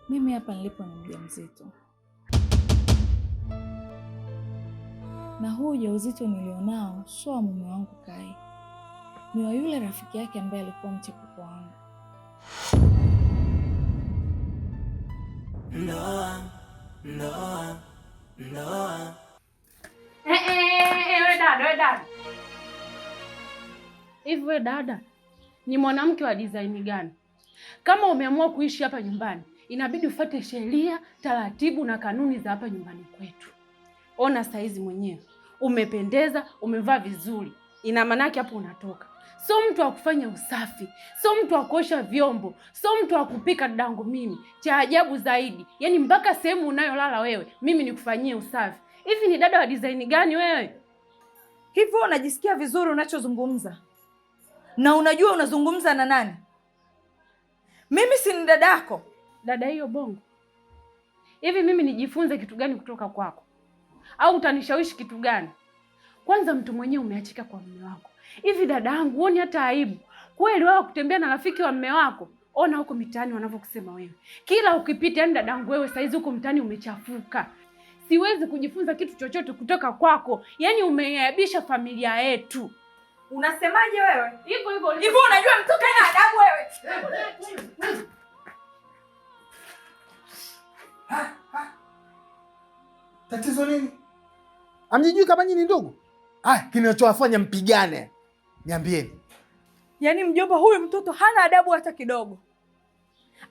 Mimi hapa nilipo ni mjamzito, na huu ujauzito nilionao sio wa mume wangu Kai, ni wa yule rafiki yake ambaye alikuwa mchepuko wangu. Ndoa. We dada. Hivi we dada, ni mwanamke wa design gani? Kama umeamua kuishi hapa nyumbani, inabidi ufuate sheria, taratibu na kanuni za hapa nyumbani kwetu. Ona saizi mwenyewe, umependeza, umevaa vizuri. Ina maana yake hapo unatoka. Sio mtu wa kufanya usafi, sio mtu wa kuosha vyombo, sio mtu wa kupika dadangu mimi. Cha ajabu zaidi, yani mpaka sehemu unayolala wewe, mimi nikufanyie usafi. Hivi ni dada wa design gani wewe? Hivyo unajisikia vizuri unachozungumza? Na unajua unazungumza na nani? Mimi si ni dadako. Dada hiyo bongo. Hivi mimi nijifunze kitu gani kutoka kwako? Au utanishawishi kitu gani? Kwanza mtu mwenyewe umeachika kwa mume wako. Hivi dadangu, huoni hata aibu? Kweli wewe kutembea na rafiki wa mume wako? Ona huko mitaani wanavyokusema wewe. Kila ukipita, yani dadangu wewe saizi huko mtaani umechafuka. Siwezi kujifunza kitu chochote kutoka kwako. Yaani umeaibisha familia yetu. Unasemaje wewe? Hivyo unajua mtoto ana adabu wewe? Tatizo nini? Amjijui kama nyinyi ndugu? Kinachowafanya mpigane, niambieni. Yaani mjomba, huyu mtoto hana adabu hata kidogo.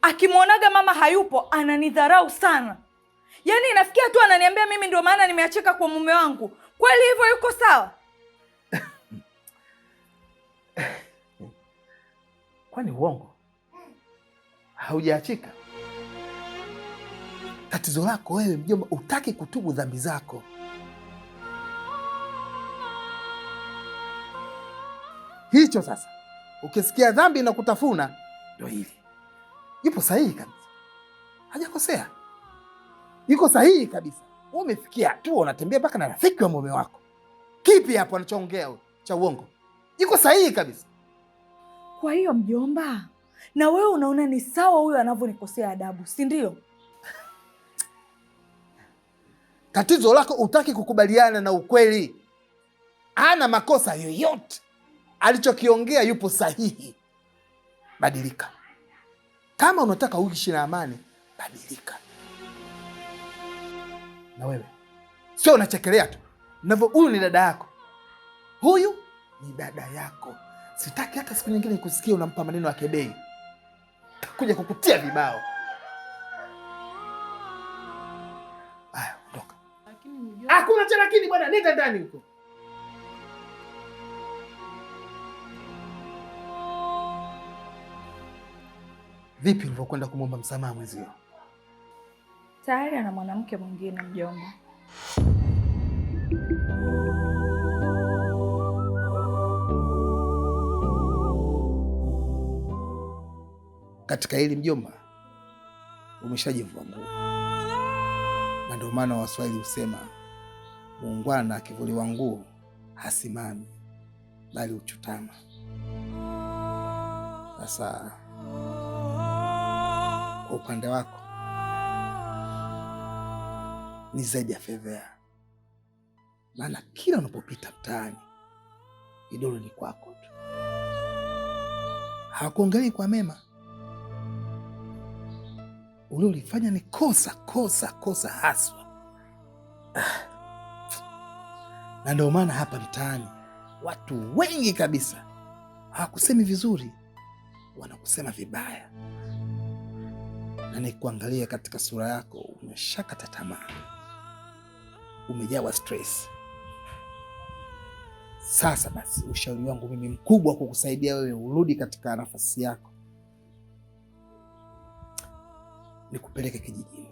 Akimwonaga mama hayupo ananidharau sana. Yaani inafikia tu ananiambia mimi ndio maana nimeachika kwa mume wangu. Kweli hivyo yuko sawa? Kwani uongo? Haujaachika? Tatizo lako wewe mjomba, utaki kutubu dhambi zako. Hicho sasa, ukisikia dhambi na kutafuna, ndio hili. Yupo sahihi kabisa, hajakosea, yuko sahihi kabisa. Wewe umefikia tu unatembea mpaka na rafiki wa mume wako. Kipi hapo anachoongea wewe cha uongo? Yuko sahihi kabisa. Kwa hiyo mjomba, na wewe unaona ni sawa huyu anavyonikosea adabu, si ndio? Tatizo lako utaki kukubaliana na ukweli. Hana makosa yoyote. Alichokiongea yupo sahihi. Badilika. Kama unataka uishi na amani, badilika. Na wewe sio unachekelea tu. Huyu ni dada yako. Huyu ni dada yako. Sitaki hata siku nyingine kusikia unampa maneno ya kebei. Kuja kukutia vibao. Aya, ondoka. Hakuna cha lakini bwana, nenda ndani huko. Vipi ulivyokwenda kumwomba msamaha mwenzio? Tayari ana mwanamke mwingine mjomba. Katika hili mjomba, umeshajivua nguo. Na ndio maana Waswahili husema muungwana akivuliwa nguo hasimami bali uchutama. Sasa kwa upande wako ni zaidi ya fedha, maana kila unapopita mtaani idolo ni kwako tu, hawakuongelei kwa mema. Ule ulifanya ni kosa haswa. Na ndio maana hapa mtaani watu wengi kabisa hawakusemi vizuri, wanakusema vibaya. Na nikuangalia katika sura yako, umeshakata tamaa, umejawa stress. Sasa basi, ushauri wangu mimi mkubwa kukusaidia wewe urudi katika nafasi yako, nikupeleke kijijini.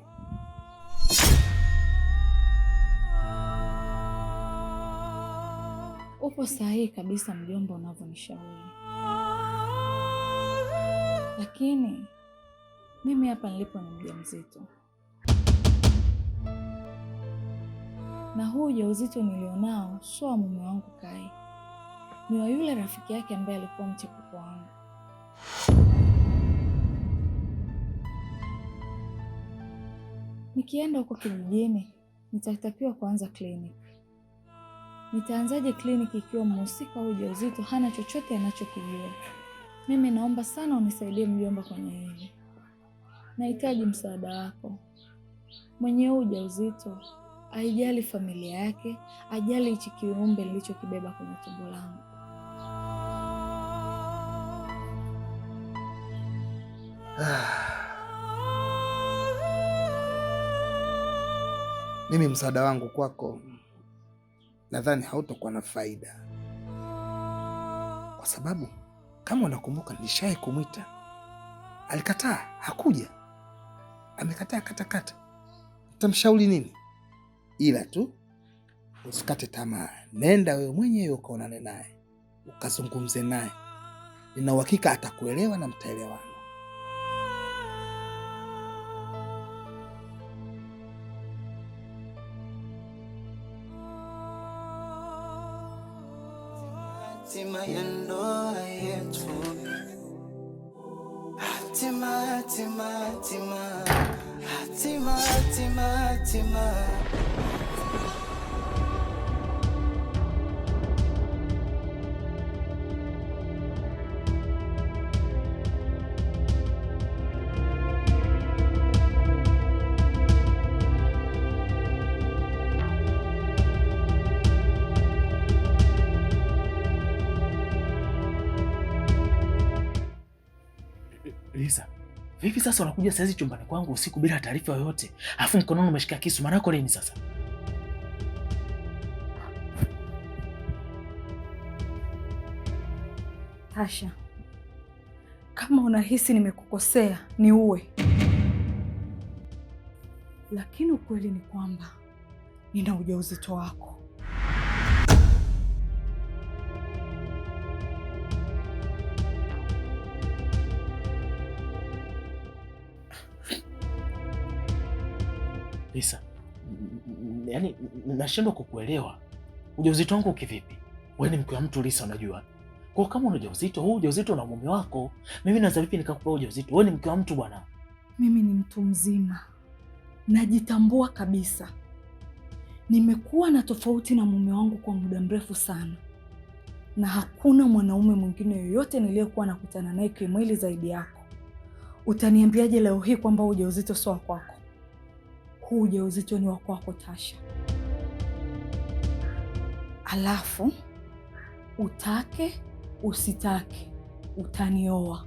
Upo sahihi kabisa mjomba unavyonishauri. Lakini mimi hapa nilipo ni mjamzito. Na huu ujauzito nilionao sio wa mume wangu Kai, ni wa yule rafiki yake ambaye alikuwa mchepuko wangu. Nikienda huko kijijini, nitatakiwa kuanza kliniki. Nitaanzaje kliniki ikiwa mhusika wa ujauzito hana chochote anachokijua? Mimi naomba sana unisaidie mjomba kwenye hili. Nahitaji msaada wako. Mwenye ujauzito haijali familia yake, ajali hichi kiumbe nilichokibeba kwenye tumbo langu. Mimi msaada wangu kwako nadhani hautakuwa na faida, kwa sababu kama unakumbuka nilishai kumwita, alikataa, hakuja, amekataa katakata. Utamshauri nini? Ila tu usikate tamaa, nenda wewe mwenyewe ukaonane naye, ukazungumze naye. Nina uhakika atakuelewa na mtaelewana. Hatima ya ndoa yetu, hatima, hatima, hatima, hatima, hatima, hatima. Lisa, vipi sasa unakuja saizi chumbani kwangu usiku bila taarifa yoyote? Alafu mkononi umeshika kisu, maana yako nini sasa? Tasha, kama unahisi nimekukosea niue, lakini ukweli ni kwamba nina ujauzito wako. Lisa, yaani nashindwa kukuelewa. Ujauzito wangu kivipi? Wewe ni mke wa mtu Lisa, unajua. Kwa kama una ujauzito, huu ujauzito na mume wako. Mimi naweza vipi nikakupa ujauzito? Wewe ni mke wa mtu bwana. Mimi ni mtu mzima. Najitambua kabisa. Nimekuwa na tofauti na mume wangu kwa muda mrefu sana. Na hakuna mwanaume mwingine yoyote niliyekuwa nakutana naye kimwili zaidi yako. Utaniambiaje leo hii kwamba ujauzito sio wako? Huu ujauzito ni wa kwako Tasha. Alafu utake usitake utanioa.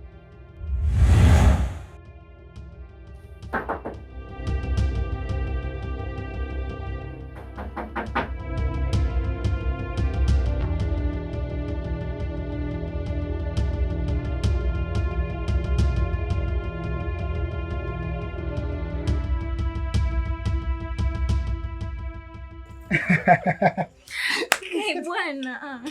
Hey, bwana.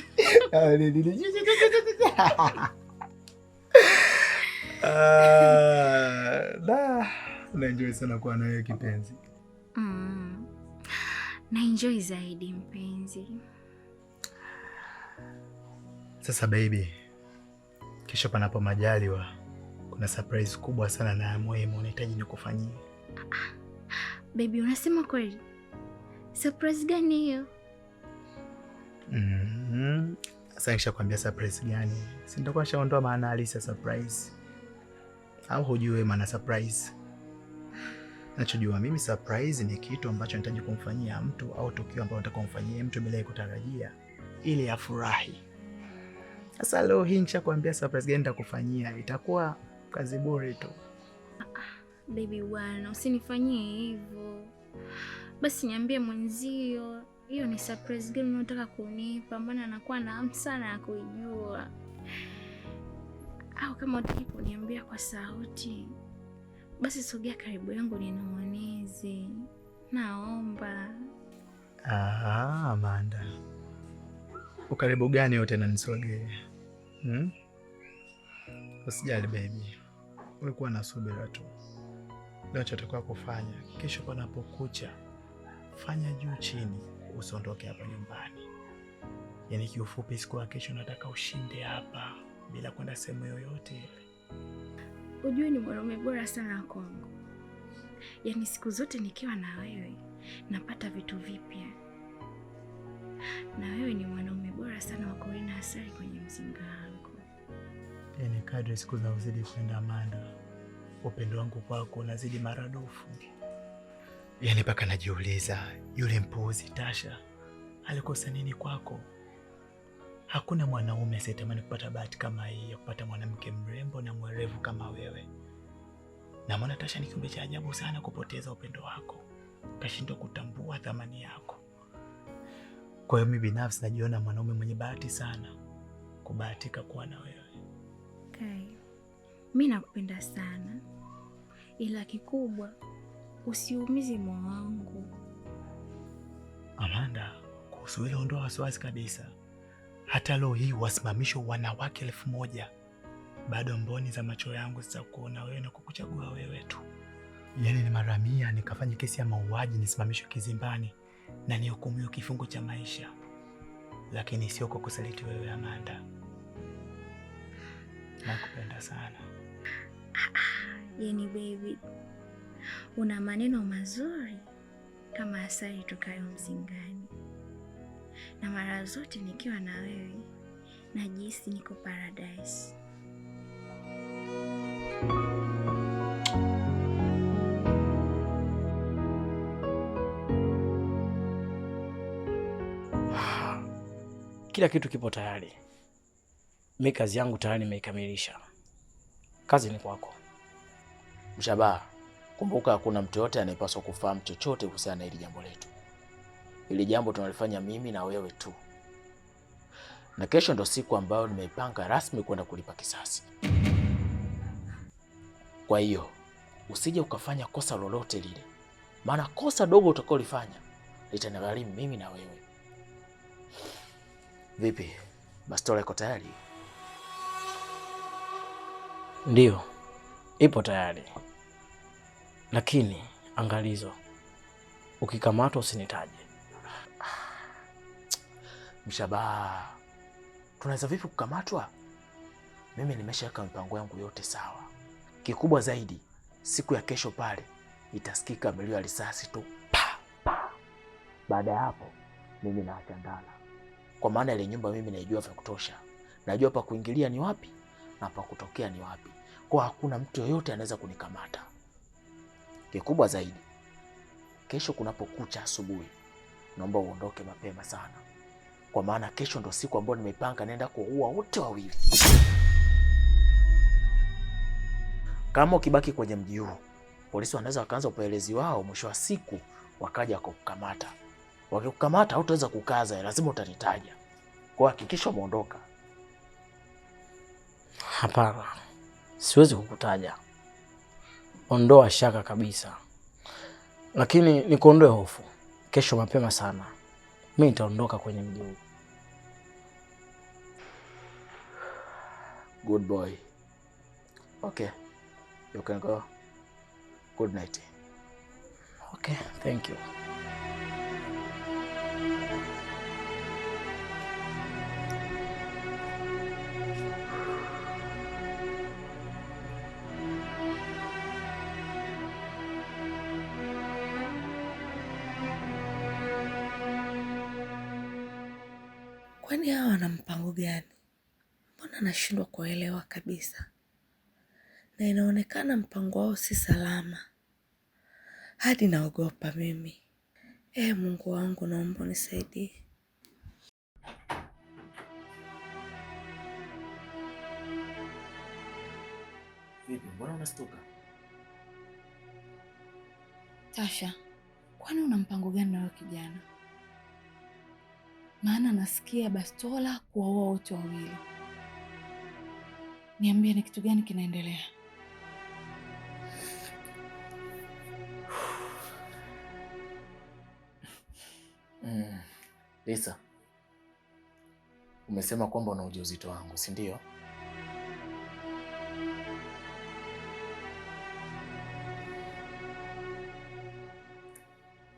Naenjoy sana kuwa na wewe kipenzi. Naenjoy zaidi mpenzi. Sasa baby, kesho panapo majaliwa kuna surprise kubwa sana na muhimu nahitaji nikufanyie. Baby, unasema kweli? Surprise gani hiyo? Sasa nishakwambia surprise gani? Si nitakuwa shaondoa maana halisi ya surprise. Au hujui maana surprise? Nachojua mimi surprise ni kitu ambacho nahitaji kumfanyia mtu au tukio ambalo nataka kumfanyia mtu bila kutarajia ili afurahi. Sasa leo hii nishakwambia surprise gani nitakufanyia, itakuwa kazi bure tu. Baby bwana, usinifanyie hivyo. Basi niambie mwenzio, hiyo ni surprise gani unataka kunipa? Maana nakuwa na hamu sana ya kujua. Au kama unataka kuniambia kwa sauti, basi sogea karibu yangu ninong'oneze. Naomba. Amanda. Ukaribu gani yote na nisogee? Usijali baby. Ulikuwa na subira tu. Leo chotakuwa kufanya, kesho panapokucha fanya juu chini, usiondoke hapa nyumbani. Yaani kiufupi siku ya kesho nataka ushinde hapa bila kwenda sehemu yoyote ile. Ujue ni mwanaume bora sana kwangu. Yaani siku zote nikiwa na wewe napata vitu vipya, na wewe ni mwanaume bora sana wa kuweka asali kwenye mzinga wangu. Yaani kadri siku zinazozidi kwenda, Amanda, upendo wangu kwako unazidi maradufu. Yaani mpaka najiuliza, yule mpuuzi Tasha alikosa nini kwako? Hakuna mwanaume asiyetamani kupata bahati kama hii ya kupata mwanamke mrembo na mwerevu kama wewe. Na maana Tasha ni kiumbe cha ajabu sana kupoteza upendo wako, kashindwa kutambua thamani yako. Kwa hiyo mimi binafsi najiona mwanaume mwenye bahati sana kubahatika kuwa na wewe. Kai, mimi nakupenda sana, ila kikubwa usiumize moyo wangu. Amanda, kuhusu hilo ondoa wasiwasi kabisa. Hata leo hii wasimamishwe wanawake 1000, bado mboni za macho yangu zitakuona wewe na kukuchagua wewe tu. Yaani ni mara 100 nikafanya kesi ya mauaji nisimamishwe kizimbani na nihukumiwe kifungo cha maisha, lakini sio kwa kusaliti wewe Amanda. Nakupenda sana. Yaani baby, una maneno mazuri kama asali tokayo mzingani, na mara zote nikiwa na wewe najihisi niko paradise. Kila kitu kipo tayari. Mimi kazi yangu tayari nimeikamilisha. Kazi ni kwako. Mshabaha, kumbuka hakuna mtu yote anayepaswa kufahamu chochote kuhusiana na hili jambo letu. Hili jambo tunalifanya mimi na wewe tu. Na kesho ndo siku ambayo nimeipanga rasmi kwenda kulipa kisasi. Kwa hiyo, usije ukafanya kosa lolote lile. Maana kosa dogo utakalolifanya litanigharimu mimi na wewe. Vipi? Bastola iko tayari? Ndiyo, ipo tayari. Lakini angalizo, ukikamatwa usinitaje. Mshabaha, tunaweza vipi kukamatwa? Mimi nimeshaweka mipango yangu yote sawa. Kikubwa zaidi, siku ya kesho pale itasikika milio ya risasi tu. Baada ya hapo, mimi naacha ndala. Kwa maana ile nyumba mimi naijua vya kutosha. Najua pa kuingilia ni wapi na pa kutokea ni wapi. Kwa hakuna mtu yoyote anaweza kunikamata. Kikubwa zaidi, kesho kunapokucha asubuhi, naomba uondoke mapema sana. Kwa maana kesho ndo siku ambayo nimeipanga naenda kuua wote wawili. Kama ukibaki kwenye mji huu, polisi wanaweza wakaanza upelelezi wao, mwisho wa siku wakaja kukukamata. Wakikukamata hautaweza kukaza, lazima utanitaja. Kwa hakikisha umeondoka. Hapana, siwezi kukutaja. Ondoa shaka kabisa. Lakini nikuondoe hofu. Kesho mapema sana mimi nitaondoka kwenye mji huu. Good boy. Okay. You can go. Good night. Okay, thank you. Kwani hawa wana mpango gani? Mbona nashindwa kuelewa kabisa? Na inaonekana mpango wao si salama. Hadi naogopa mimi. Mungu wangu, naomba unisaidie. Vipi, mbona unastuka? Tasha, kwani una mpango gani na wewe kijana? Maana nasikia bastola kuwaua wote wawili. Niambie, ni kitu gani kinaendelea? Lisa, umesema kwamba una ujauzito wangu, si ndio?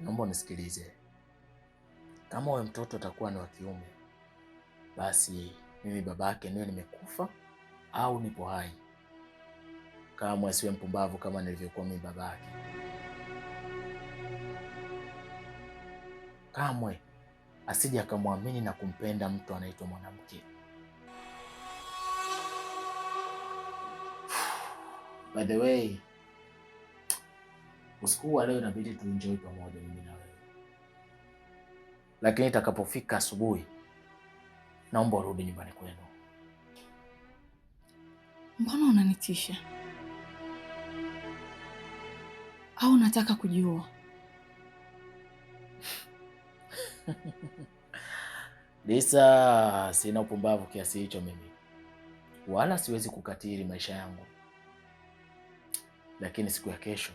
Naomba unisikilize. Kama wewe mtoto atakuwa ni wa kiume, basi mimi babake niwe nimekufa au nipo hai. Kama asiwe mpumbavu kama nilivyokuwa mimi babake. kamwe asije akamwamini na kumpenda mtu anaitwa mwanamke. By the way, usiku wa leo inabidi tuenjoy pamoja mimi na wewe. Lakini itakapofika asubuhi, naomba urudi nyumbani kwenu. Mbona unanitisha? Au unataka kujiua? Lisa, sina upumbavu kiasi hicho mimi. Wala siwezi kukatili maisha yangu. Lakini siku ya kesho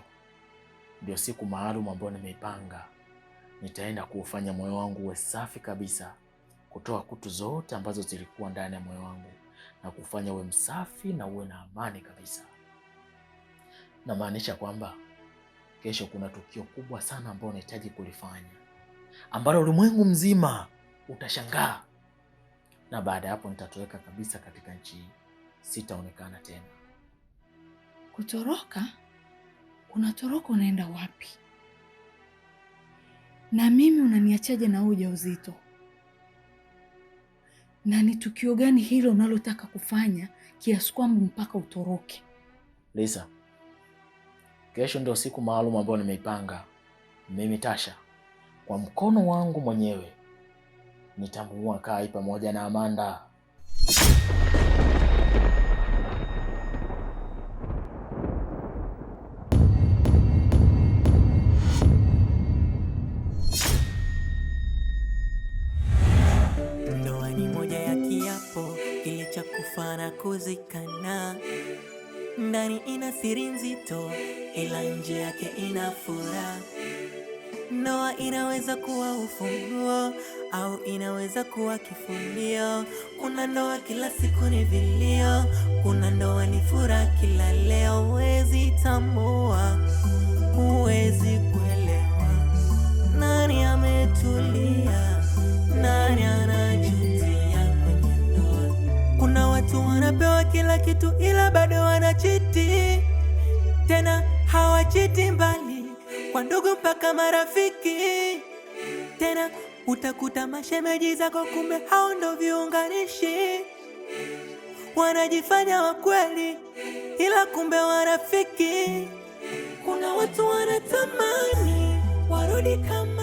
ndio siku maalum ambayo nimeipanga. Nitaenda kuufanya moyo wangu uwe safi kabisa, kutoa kutu zote ambazo zilikuwa ndani ya moyo wangu na kufanya uwe msafi na uwe na amani kabisa. Namaanisha kwamba kesho kuna tukio kubwa sana ambalo nahitaji kulifanya, ambalo ulimwengu mzima utashangaa. Na baada ya hapo nitatoweka kabisa katika nchi hii. Sitaonekana tena. Kutoroka? Unatoroka unaenda wapi? Na mimi unaniachaje na ujauzito? Na ni tukio gani hilo unalotaka kufanya kiasi kwamba mpaka utoroke? Lisa, kesho ndio siku maalum ambayo nimeipanga. Mimi Tasha, kwa mkono wangu mwenyewe nitamuua Kai pamoja na Amanda. Ndoa ni moja ya kiapo kile cha kufa na kuzikana. Ndani ina siri nzito, ila nje yake ina furaha. Ndoa inaweza kuwa ufunguo au inaweza kuwa kifunio. Kuna ndoa kila siku ni vilio, kuna ndoa ni furaha kila leo. Huwezi tambua, huwezi kuelewa nani ametulia, nani anajutia kwenye ndoa. Kuna watu wanapewa kila kitu ila bado wanachiti, tena hawachiti mbali, kwa ndugu mpaka marafiki. Tena utakuta mashemeji zako kumbe hao ndo viunganishi, wanajifanya wa kweli ila kumbe warafiki. Kuna watu wanatamani warudi kama